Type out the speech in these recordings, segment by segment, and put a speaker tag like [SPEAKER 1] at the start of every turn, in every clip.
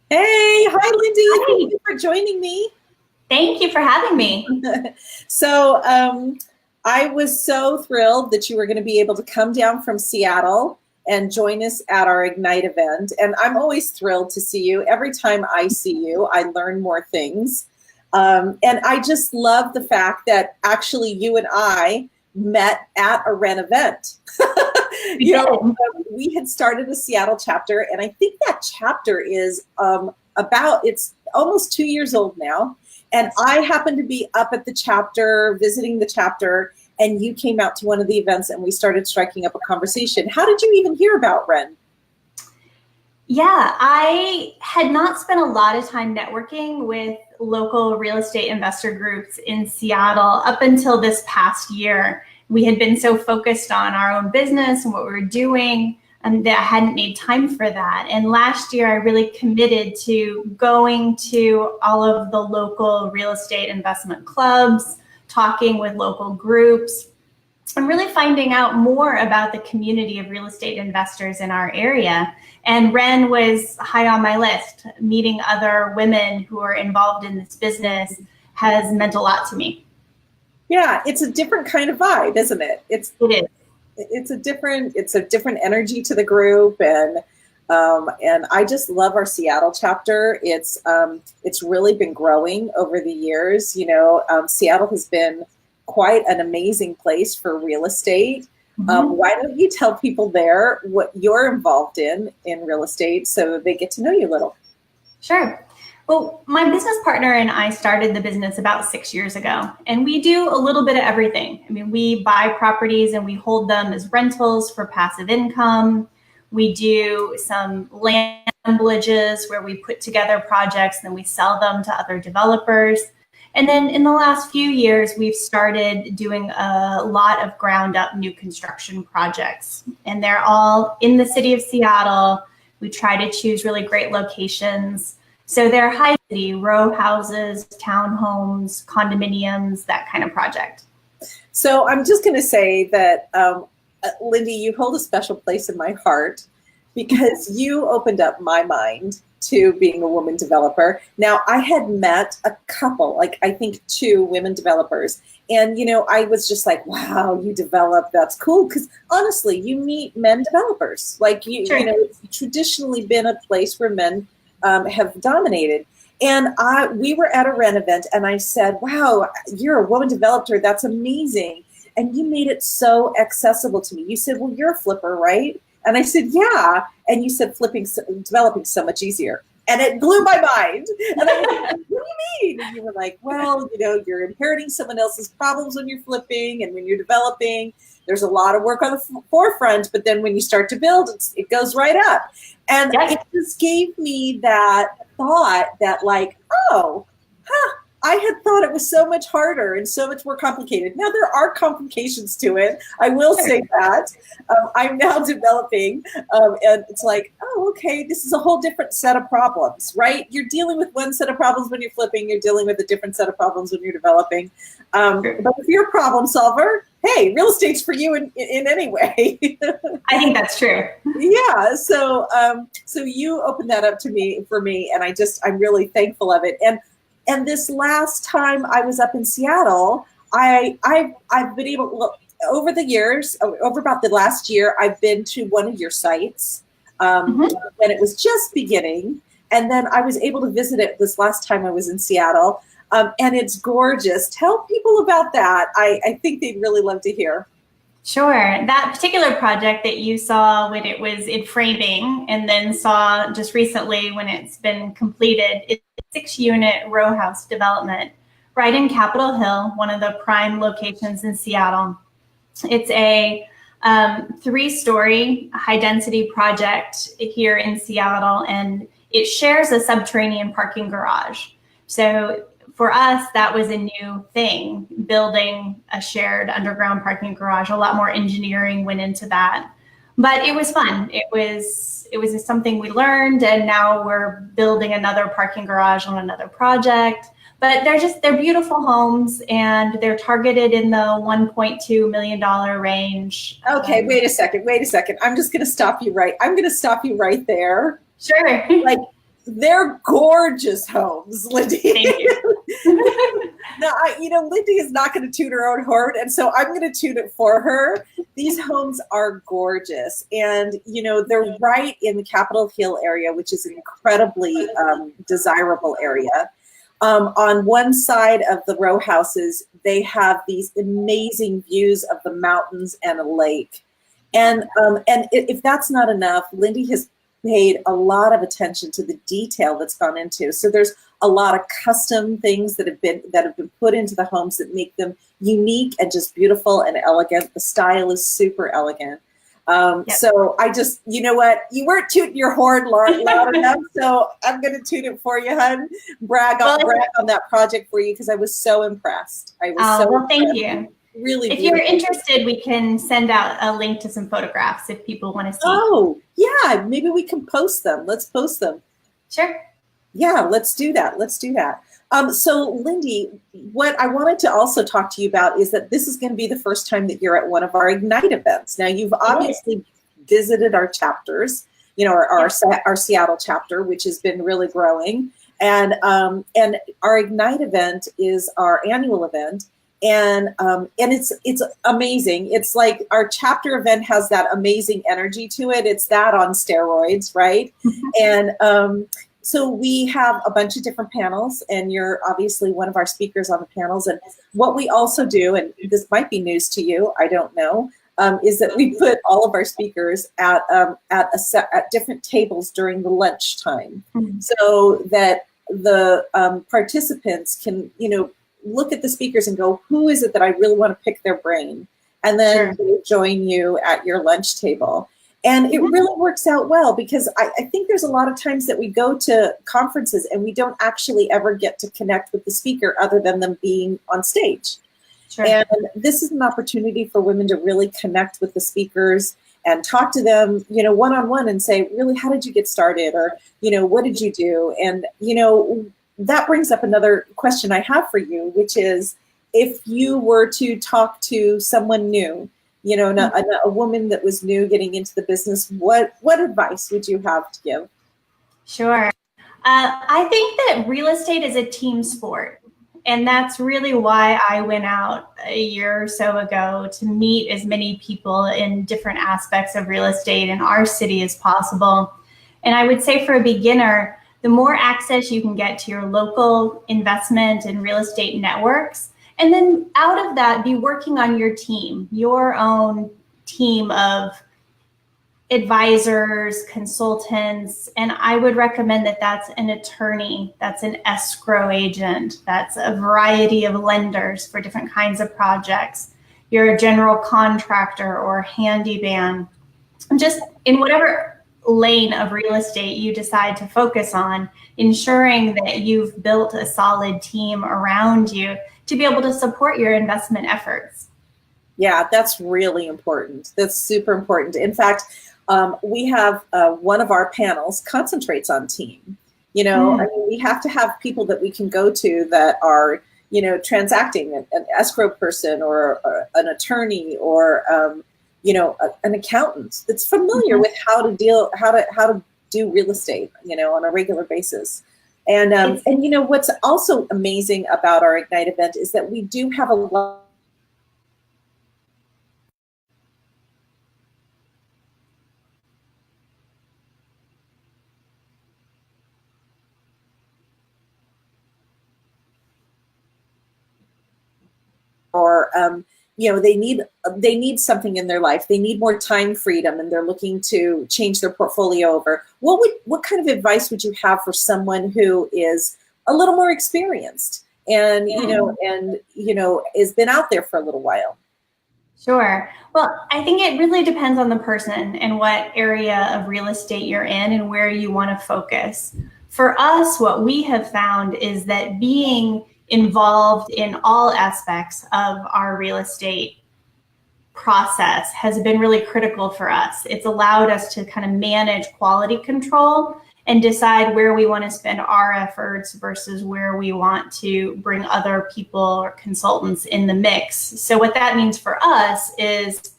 [SPEAKER 1] Hey, hi, Lindy.
[SPEAKER 2] Hi.
[SPEAKER 1] Thank you for joining me.
[SPEAKER 2] Thank you for having me.
[SPEAKER 1] So, I was so thrilled that you were going to be able to come down from Seattle and join us at our Ignite event. And I'm always thrilled to see you. Every time I see you, I learn more things. And I just love the fact that actually you and I met at a WREN event.
[SPEAKER 2] We
[SPEAKER 1] You know,
[SPEAKER 2] did.
[SPEAKER 1] we had started a Seattle chapter, and I think that chapter is it's almost 2 years old now. And I happened to be up at the chapter, visiting the chapter, and you came out to one of the events and we started striking up a conversation. How did you even hear about WREN?
[SPEAKER 2] Yeah, I had not spent a lot of time networking with local real estate investor groups in Seattle up until this past year. We had been so focused on our own business and what we were doing, and that I hadn't made time for that. And last year, I really committed to going to all of the local real estate investment clubs, talking with local groups, and really finding out more about the community of real estate investors in our area. And WREN was high on my list. Meeting other women who are involved in this business has meant a lot to me.
[SPEAKER 1] Yeah, it's a different kind of vibe, isn't it?
[SPEAKER 2] It is.
[SPEAKER 1] It's a different energy to the group, and I just love our Seattle chapter. It's really been growing over the years. Seattle has been quite an amazing place for real estate. Why don't you tell people there what you're involved in real estate so they get to know you a little?
[SPEAKER 2] Sure. Well, my business partner and I started the business about 6 years ago, and we do a little bit of everything. I mean, we buy properties and we hold them as rentals for passive income. We do some land assemblages where we put together projects and then we sell them to other developers. And then in the last few years, we've started doing a lot of ground up new construction projects, and they're all in the city of Seattle. We try to choose really great locations. So they're high city, row houses, townhomes, condominiums, that kind of project.
[SPEAKER 1] So I'm just going to say that, Lindy, you hold a special place in my heart because you opened up my mind to being a woman developer. Now, I had met a couple, like I think two women developers. And, I was just like, wow, you develop, that's cool. Because honestly, you meet men developers. Like,
[SPEAKER 2] Sure.
[SPEAKER 1] It's traditionally been a place where men have dominated. And we were at a WREN event and I said, wow, you're a woman developer. That's amazing. And you made it so accessible to me. You said, well, you're a flipper, right? And I said, yeah. And you said, developing so much easier. And it blew my mind. And I was like, what do you mean? And you were like, well, you're inheriting someone else's problems when you're flipping, and when you're developing, there's a lot of work on the forefront, but then when you start to build, it goes right up. And it just gave me that thought that like, oh, I had thought it was so much harder and so much more complicated. Now, there are complications to it. I will say that. I'm now developing, and it's like, oh, okay, this is a whole different set of problems, right? You're dealing with one set of problems when you're flipping. You're dealing with a different set of problems when you're developing. But if you're a problem solver, hey, real estate's for you in any way.
[SPEAKER 2] I think that's true.
[SPEAKER 1] Yeah. So you opened that up for me, and I'm really thankful of it. And this last time I was up in Seattle, I've been able, over the years, over about the last year, I've been to one of your sites when it was just beginning. And then I was able to visit it this last time I was in Seattle. And it's gorgeous. Tell people about that. I think they'd really love to hear.
[SPEAKER 2] Sure. That particular project that you saw when it was in framing and then saw just recently when it's been completed, it's a 6-unit row house development right in Capitol Hill, one of the prime locations in Seattle. It's a 3-story high-density project here in Seattle, and it shares a subterranean parking garage. So for us, that was a new thing, building a shared underground parking garage. A lot more engineering went into that, but it was fun. It was something we learned, and now we're building another parking garage on another project. But they're beautiful homes, and they're targeted in the $1.2 million range.
[SPEAKER 1] Okay, wait a second. I'm just going to stop you right. I'm going to stop you right there.
[SPEAKER 2] Sure.
[SPEAKER 1] Like, they're gorgeous homes, Lindy.
[SPEAKER 2] Thank you.
[SPEAKER 1] Now, Lindy is not going to toot her own horn, and so I'm going to toot it for her. These homes are gorgeous, and they're right in the Capitol Hill area, which is an incredibly desirable area. On one side of the row houses, they have these amazing views of the mountains and a lake. And if that's not enough, Lindy has paid a lot of attention to the detail that's gone into. So there's a lot of custom things that have been put into the homes that make them unique and just beautiful and elegant. The style is super elegant. Yep. So I just, you know what, you weren't tooting your horn loud enough, so I'm going to toot it for you, hun. Brag on that project for you because I was so impressed.
[SPEAKER 2] Well, thank you.
[SPEAKER 1] Really,
[SPEAKER 2] if you're interested, we can send out a link to some photographs if people want to see.
[SPEAKER 1] Oh, yeah, maybe we can post them. Let's post them.
[SPEAKER 2] Sure.
[SPEAKER 1] Yeah, let's do that. So Lindy, what I wanted to also talk to you about is that this is going to be the first time that you're at one of our Ignite events. Now, you've obviously visited our chapters, our Seattle chapter, which has been really growing. And our Ignite event is our annual event. And it's amazing. It's like our chapter event has that amazing energy to it. It's that on steroids, right? And so we have a bunch of different panels, and you're obviously one of our speakers on the panels. And what we also do, and this might be news to you, I don't know, is that we put all of our speakers at different tables during the lunch time, so that the participants can, look at the speakers and go, who is it that I really want to pick their brain? And then they join you at your lunch table. And it really works out well because I think there's a lot of times that we go to conferences and we don't actually ever get to connect with the speaker other than them being on stage. Sure. And this is an opportunity for women to really connect with the speakers and talk to them, one-on-one and say, really, how did you get started? Or, what did you do? And, that brings up another question I have for you, which is if you were to talk to someone new, a woman that was new getting into the business, what advice would you have to give?
[SPEAKER 2] Sure. I think that real estate is a team sport. And that's really why I went out a year or so ago to meet as many people in different aspects of real estate in our city as possible. And I would say for a beginner, the more access you can get to your local investment and real estate networks, and then out of that, be working on your team, your own team of advisors, consultants, and I would recommend that that's an attorney, that's an escrow agent, that's a variety of lenders for different kinds of projects. You're a general contractor or handyman, just in whatever lane of real estate you decide to focus on, ensuring that you've built a solid team around you to be able to support your investment efforts.
[SPEAKER 1] Yeah, that's really important. That's super important. In fact, we have one of our panels concentrates on team. I mean, we have to have people that we can go to that are, transacting, an escrow person or an attorney or, an accountant that's familiar with how to do real estate, on a regular basis. And what's also amazing about our Ignite event is that we do have a lot or they need something in their life. They need more time freedom, and they're looking to change their portfolio over. What kind of advice would you have for someone who is a little more experienced and has been out there for a little while?
[SPEAKER 2] Sure. Well, I think it really depends on the person and what area of real estate you're in and where you want to focus. For us, what we have found is that being involved in all aspects of our real estate process has been really critical for us. It's allowed us to kind of manage quality control and decide where we want to spend our efforts versus where we want to bring other people or consultants in the mix. So what that means for us is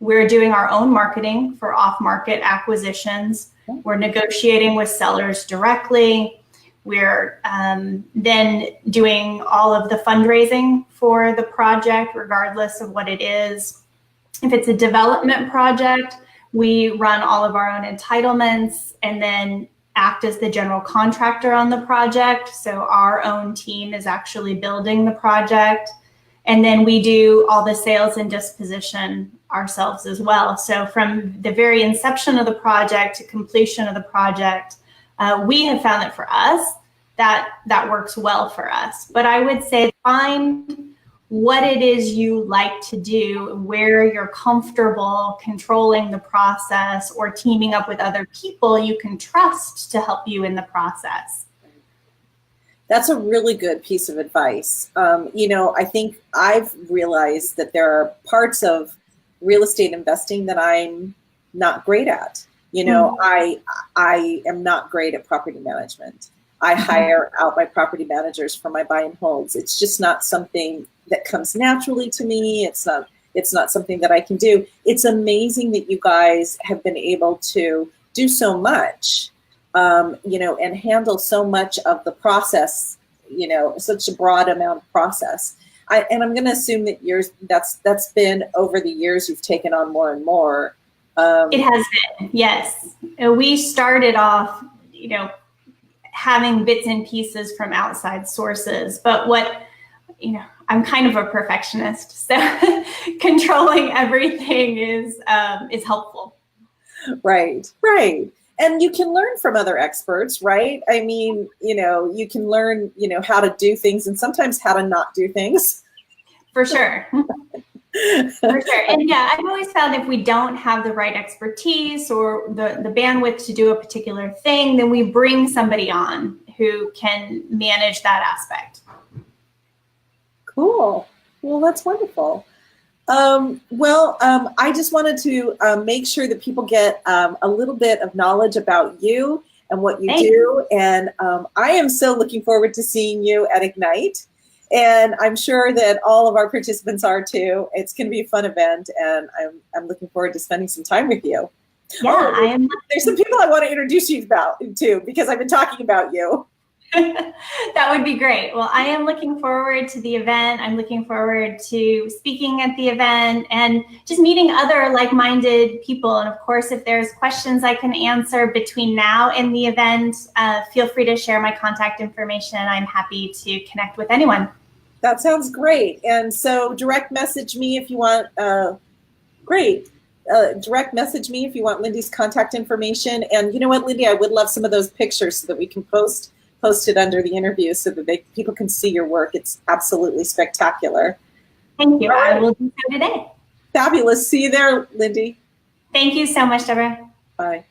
[SPEAKER 2] we're doing our own marketing for off-market acquisitions. We're negotiating with sellers directly. We're then doing all of the fundraising for the project, regardless of what it is. If it's a development project, we run all of our own entitlements and then act as the general contractor on the project. So our own team is actually building the project. And then we do all the sales and disposition ourselves as well. So from the very inception of the project to completion of the project, we have found that for us, that works well for us. But I would say find what it is you like to do, where you're comfortable controlling the process or teaming up with other people you can trust to help you in the process.
[SPEAKER 1] That's a really good piece of advice. I think I've realized that there are parts of real estate investing that I'm not great at. I am not great at property management. I hire out my property managers for my buy and holds. It's just not something that comes naturally to me. It's not something that I can do. It's amazing that you guys have been able to do so much, and handle so much of the process, such a broad amount of process. And I'm going to assume that that's been over the years you've taken on more and more.
[SPEAKER 2] It has been, yes. We started off, having bits and pieces from outside sources, but I'm kind of a perfectionist, so controlling everything is helpful.
[SPEAKER 1] Right. And you can learn from other experts, right? I mean, you can learn, how to do things and sometimes how to not do things.
[SPEAKER 2] For sure. For sure. And yeah, I've always found if we don't have the right expertise or the bandwidth to do a particular thing, then we bring somebody on who can manage that aspect.
[SPEAKER 1] Cool. Well, that's wonderful. I just wanted to make sure that people get a little bit of knowledge about you and what you do. And I am so looking forward to seeing you at Ignite. And I'm sure that all of our participants are too. It's going to be a fun event, and I'm looking forward to spending some time with you.
[SPEAKER 2] Yeah, I am.
[SPEAKER 1] There's some people I want to introduce you to because I've been talking about you.
[SPEAKER 2] That would be great. Well, I am looking forward to the event. I'm looking forward to speaking at the event and just meeting other like-minded people. And of course, if there's questions I can answer between now and the event, feel free to share my contact information. I'm happy to connect with anyone.
[SPEAKER 1] That sounds great. And so direct message me if you want, direct message me if you want Lindy's contact information. And you know what, Lindy, I would love some of those pictures so that we can post it under the interview so that people can see your work. It's absolutely spectacular.
[SPEAKER 2] Thank you. Right. I will do so today.
[SPEAKER 1] Fabulous. See you there, Lindy.
[SPEAKER 2] Thank you so much, Deborah.
[SPEAKER 1] Bye.